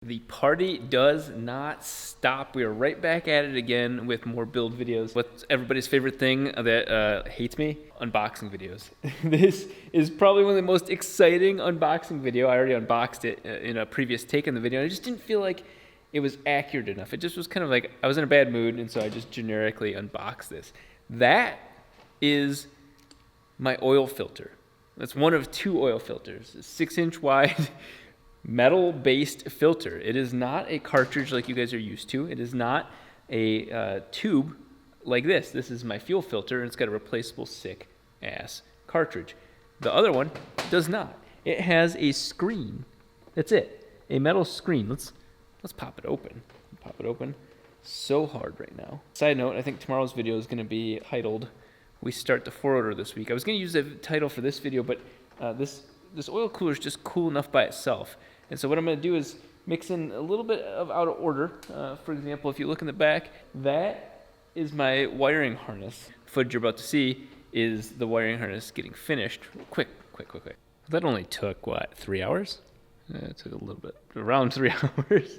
The party does not stop. We are right back at it again with more build videos. What's everybody's favorite thing that hates me? Unboxing videos. This is probably one of the most exciting unboxing video. I already unboxed it in a previous take in the video. I just didn't feel like it was accurate enough. It just was kind of like I was in a bad mood, and so I just generically unboxed this. That is my oil filter. That's one of two oil filters. A 6-inch wide metal-based filter. It is not a cartridge like you guys are used to. It is not a tube like this. This is my fuel filter, and it's got a replaceable sick-ass cartridge. The other one does not. It has a screen. That's it. A metal screen. Let's pop it open. Pop it open. So hard right now. Side note, I think tomorrow's video is going to be titled, "We Start the 4-Rotor This Week." I was going to use the title for this video, but this oil cooler is just cool enough by itself. And so what I'm going to do is mix in a little bit of out of order. For example, if you look in the back, that is my wiring harness. The footage you're about to see is the wiring harness getting finished. Quick. That only took, what, 3 hours? It took a little bit, around 3 hours.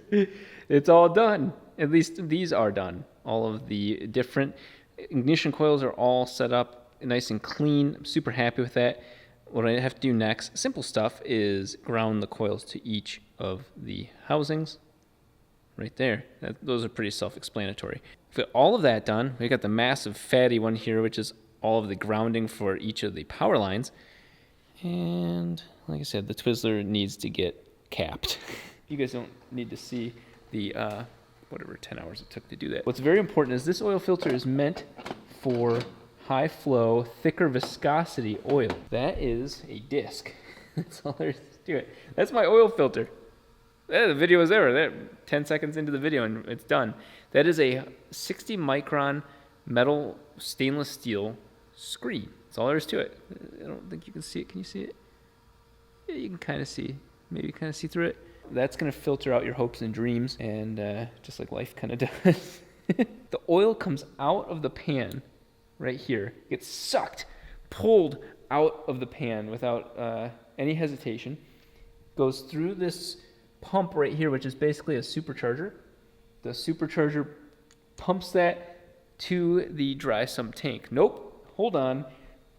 It's all done. At least these are done. All of the different ignition coils are all set up nice and clean. I'm super happy with that. What I have to do next, simple stuff, is ground the coils to each of the housings right there. Those are pretty self-explanatory. With all of that done, we got the massive fatty one here, which is all of the grounding for each of the power lines. And like I said, the Twizzler needs to get capped. You guys don't need to see the whatever 10 hours it took to do that. What's very important is this oil filter is meant for high flow, thicker viscosity oil. That is a disc. That's all there is to it. That's my oil filter. The video is there. 10 seconds into the video and it's done. That is a 60 micron metal stainless steel screen. That's all there is to it. I don't think you can see it. Can you see it? Yeah, you can kind of see. Maybe kind of see through it. That's going to filter out your hopes and dreams, and just like life kind of does. The oil comes out of the pan right here, gets sucked, pulled out of the pan without any hesitation, goes through this pump right here, which is basically a supercharger. The supercharger pumps that to the dry sump tank. Nope, hold on,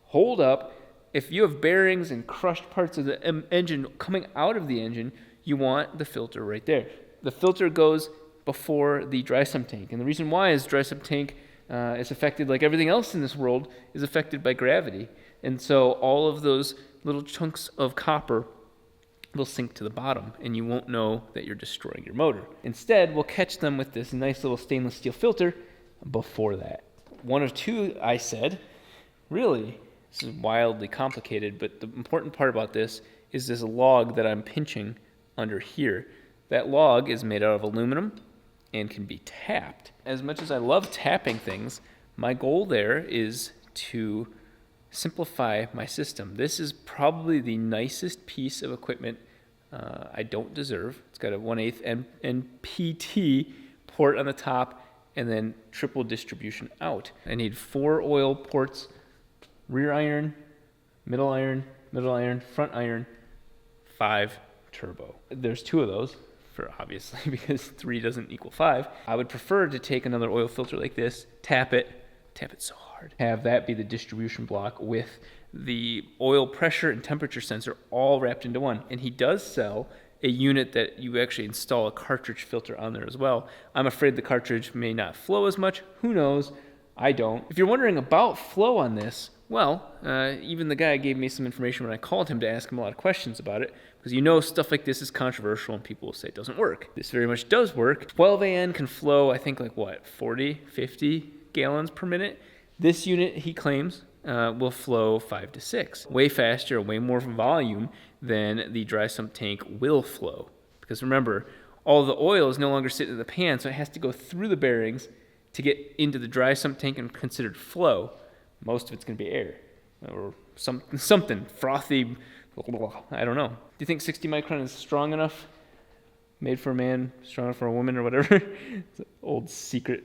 hold up. If you have bearings and crushed parts of the engine coming out of the engine, you want the filter right there. The filter goes before the dry sump tank, and the reason why is dry sump tank is affected, like everything else in this world, is affected by gravity. And so all of those little chunks of copper will sink to the bottom, and you won't know that you're destroying your motor. Instead, we'll catch them with this nice little stainless steel filter before that. One of two, I said. Really, this is wildly complicated, but the important part about this is this log that I'm pinching under here. That log is made out of aluminum and can be tapped. As much as I love tapping things, my goal there is to simplify my system. This is probably the nicest piece of equipment I don't deserve. It's got a 1/8 NPT port on the top and then triple distribution out. I need 4 oil ports, rear iron, middle iron, front iron, 5 turbo. There's 2 of those, for obviously, because 3 doesn't equal 5. I would prefer to take another oil filter like this, tap it so hard, have that be the distribution block with the oil pressure and temperature sensor all wrapped into one. And he does sell a unit that you actually install a cartridge filter on there as well. I'm afraid the cartridge may not flow as much. Who knows? I don't. If you're wondering about flow on this, well, even the guy gave me some information when I called him to ask him a lot of questions about it, because you know stuff like this is controversial and people will say it doesn't work. This very much does work. 12 AN can flow, I think, like what, 40, 50 gallons per minute? This unit, he claims, will flow 5 to 6. Way faster, way more volume than the dry sump tank will flow. Because remember, all the oil is no longer sitting in the pan, so it has to go through the bearings to get into the dry sump tank and considered flow. Most of it's going to be air or something frothy. I don't know. Do you think 60 micron is strong enough? Made for a man, strong enough for a woman, or whatever. It's an old secret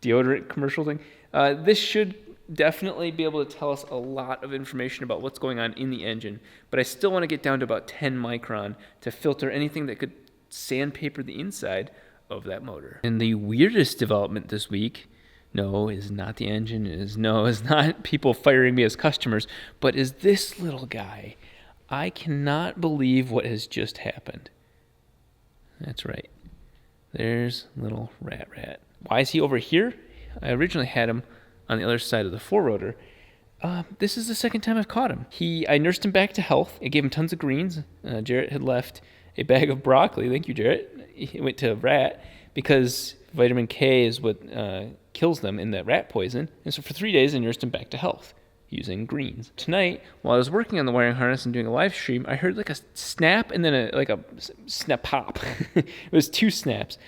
deodorant commercial thing. This should definitely be able to tell us a lot of information about what's going on in the engine, but I still want to get down to about 10 micron to filter anything that could sandpaper the inside of that motor. And the weirdest development this week, no, is not the engine, is not people firing me as customers, but is this little guy. I cannot believe what has just happened. That's right. There's little rat. Why is he over here? I originally had him on the other side of the 4-rotor. This is the second time I've caught him. I nursed him back to health. I gave him tons of greens. Jarrett had left a bag of broccoli. Thank you, Jarrett. He went to rat because vitamin K is what kills them in that rat poison. And so for 3 days, I nursed him back to health using greens. Tonight, while I was working on the wiring harness and doing a live stream, I heard like a snap and then a snap pop. It was 2 snaps.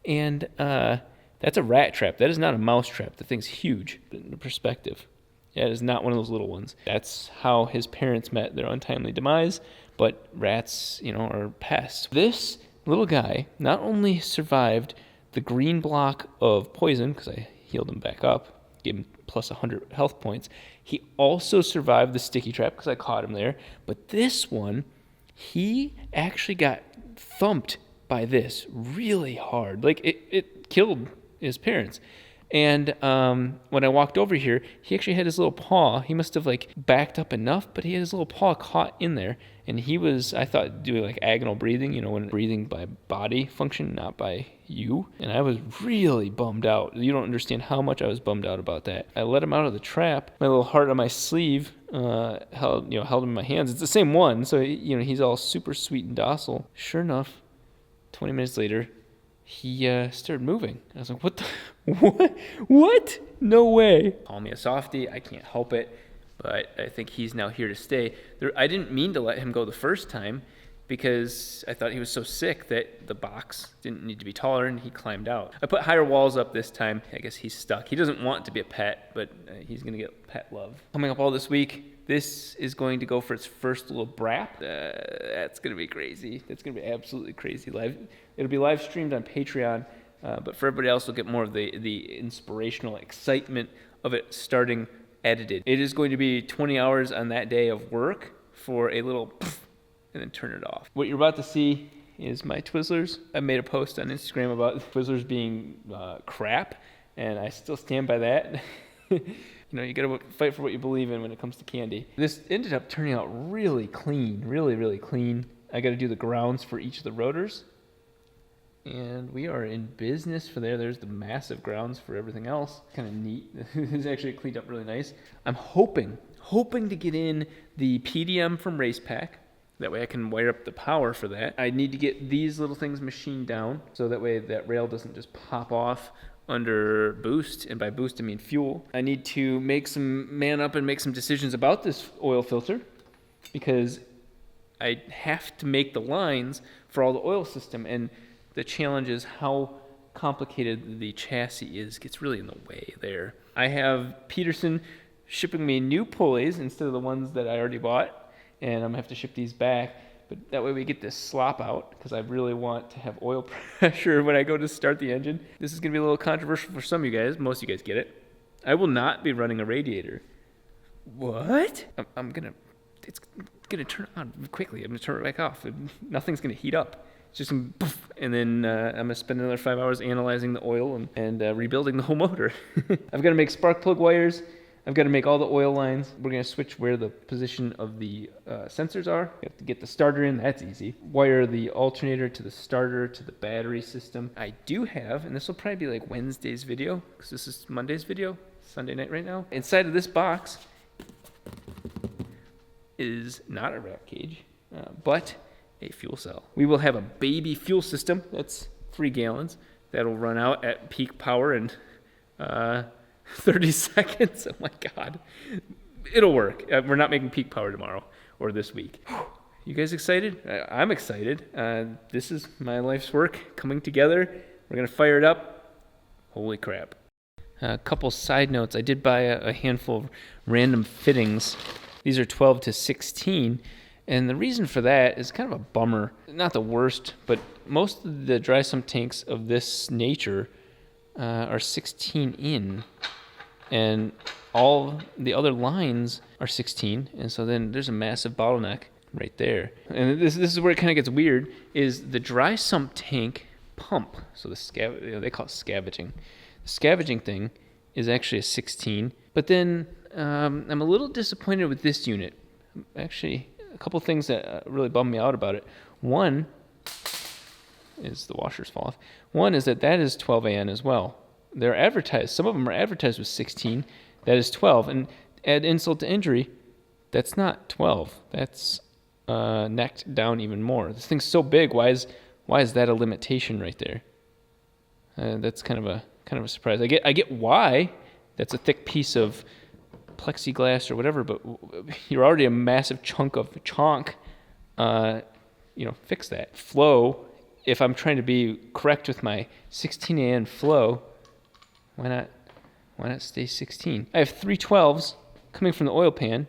And that's a rat trap. That is not a mouse trap. The thing's huge in perspective. Yeah, it is not one of those little ones. That's how his parents met their untimely demise, but rats, are pests. This little guy not only survived the green block of poison, because I healed him back up, gave him plus 100 health points, he also survived the sticky trap because I caught him there, but this one, he actually got thumped by this really hard. Like, it killed his parents. And when I walked over here, he actually had his little paw. He must have backed up enough, but he had his little paw caught in there. And he was, I thought, doing agonal breathing, when breathing by body function, not by you. And I was really bummed out. You don't understand how much I was bummed out about that. I let him out of the trap. My little heart on my sleeve held him in my hands. It's the same one, so he's all super sweet and docile. Sure enough, 20 minutes later, he started moving. I was like, what the, what? No way. Call me a softie. I can't help it. But I think he's now here to stay. I didn't mean to let him go the first time because I thought he was so sick that the box didn't need to be taller and he climbed out. I put higher walls up this time. I guess he's stuck. He doesn't want to be a pet, but he's going to get pet love. Coming up all this week, this is going to go for its first little brap. That's going to be crazy. That's going to be absolutely crazy. It'll be live streamed on Patreon, but for everybody else, we'll get more of the inspirational excitement of it starting edited. It is going to be 20 hours on that day of work for a little and then turn it off. What you're about to see is my Twizzlers. I made a post on Instagram about Twizzlers being crap, and I still stand by that. You gotta fight for what you believe in when it comes to candy. This ended up turning out really clean, really, really clean. I gotta do the grounds for each of the rotors. And we are in business for there. There's the massive grounds for everything else. Kind of neat. It's actually cleaned up really nice. I'm hoping to get in the PDM from Race Pack. That way I can wire up the power for that. I need to get these little things machined down so that way that rail doesn't just pop off under boost, and by boost I mean fuel. I need to man up and make some decisions about this oil filter because I have to make the lines for all the oil system, and the challenge is how complicated the chassis is. Gets really in the way there. I have Peterson shipping me new pulleys instead of the ones that I already bought, and I'm gonna have to ship these back. But that way we get this slop out because I really want to have oil pressure when I go to start the engine. This is gonna be a little controversial for some of you guys. Most of you guys get it. I will not be running a radiator. What? It's gonna turn on quickly. I'm gonna turn it back off. Nothing's gonna heat up. It's just some poof, and then I'm gonna spend another 5 hours analyzing the oil and rebuilding the whole motor. I've got to make spark plug wires. I've got to make all the oil lines. We're gonna switch where the position of the sensors are. You have to get the starter in. That's easy. Wire the alternator to the starter to the battery system. I do have, and this will probably be like Wednesday's video because this is Monday's video, Sunday night right now. Inside of this box is not a rat cage, but a fuel cell. We will have a baby fuel system that's 3 gallons that'll run out at peak power in 30 seconds. Oh my God. It'll work. We're not making peak power tomorrow or this week. You guys excited? I'm excited. This is my life's work coming together. We're going to fire it up. Holy crap. A couple side notes. I did buy a handful of random fittings. These are 12 to 16. And the reason for that is kind of a bummer. Not the worst, but most of the dry sump tanks of this nature are 16 in, and all the other lines are 16, and so then there's a massive bottleneck. right there. And this is where it kind of gets weird, is the dry sump tank pump. So the they call it scavenging. The scavenging thing is actually a 16. But then I'm a little disappointed with this unit. Actually, a couple things that really bummed me out about it. One is the washers fall off. One is that is 12 AN as well. They're advertised. Some of them are advertised with 16. That is 12. And add insult to injury, that's not 12. That's necked down even more. This thing's so big. Why is that a limitation right there? That's kind of a surprise. I get why. That's a thick piece of plexiglass or whatever, but you're already a massive chunk of chonk. Fix that. Flow, if I'm trying to be correct with my 16 AN flow, why not stay 16? I have 3 12s coming from the oil pan,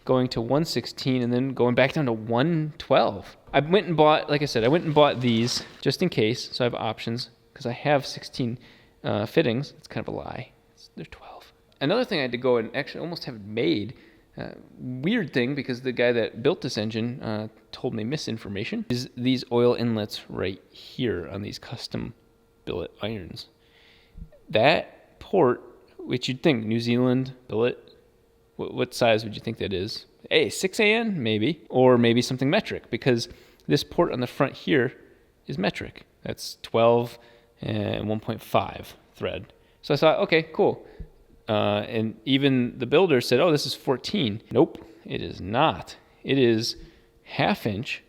going to 116 and then going back down to 112. I went and bought these just in case, so I have options because I have 16 fittings. It's kind of a lie. They're 12. Another thing I had to go and actually almost have it made, weird thing because the guy that built this engine told me misinformation, is these oil inlets right here on these custom billet irons. That port, which you'd think New Zealand billet, what size would you think that is? 6 AN maybe, or maybe something metric, because this port on the front here is metric. That's 12 and 1.5 thread. So I thought, okay, cool. And even the builder said, oh, this is 14. Nope, it is not. It is 1/2 inch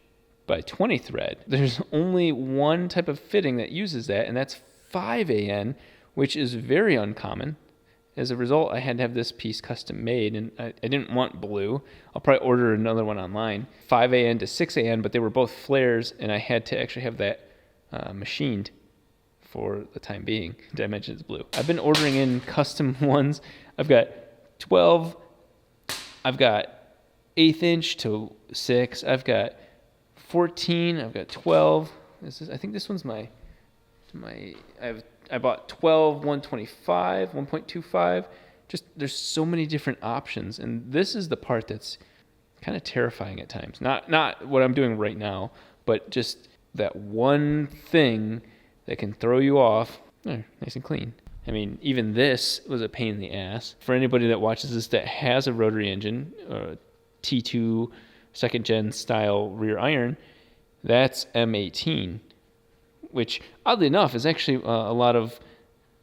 by 20 thread. There's only one type of fitting that uses that, and that's 5 AN, which is very uncommon. As a result, I had to have this piece custom made, and I didn't want blue. I'll probably order another one online. 5 AN to 6 AN, but they were both flares, and I had to actually have that machined for the time being. Did I mention it's blue? I've been ordering in custom ones. I've got 12. I've got 1/8 inch to 6. I've got 14. I've got 12. I think this one's I bought 12, 125, 1.25. Just there's so many different options, and this is the part that's kind of terrifying at times. Not what I'm doing right now, but just that one thing that can throw you off. Nice and clean. I mean, even this was a pain in the ass. For anybody that watches this that has a rotary engine, T2 second gen style rear iron, that's M18. Which, oddly enough, is actually a lot of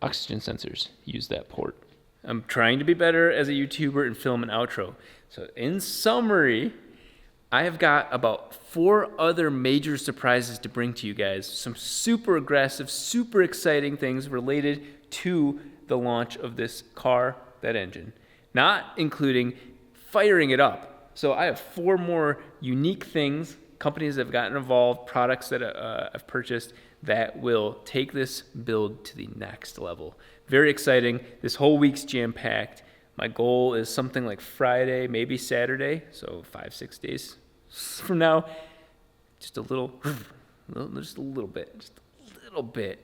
oxygen sensors use that port. I'm trying to be better as a YouTuber and film an outro. So in summary, I have got about 4 other major surprises to bring to you guys. Some super aggressive, super exciting things related to the launch of this car, that engine. Not including firing it up. So I have 4 more unique things, companies that have gotten involved, products that I've purchased, that will take this build to the next level. Very exciting. This whole week's jam-packed. My goal is something like Friday, maybe Saturday, so 5-6 days from now. Just a little bit.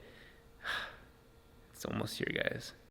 It's almost here, guys.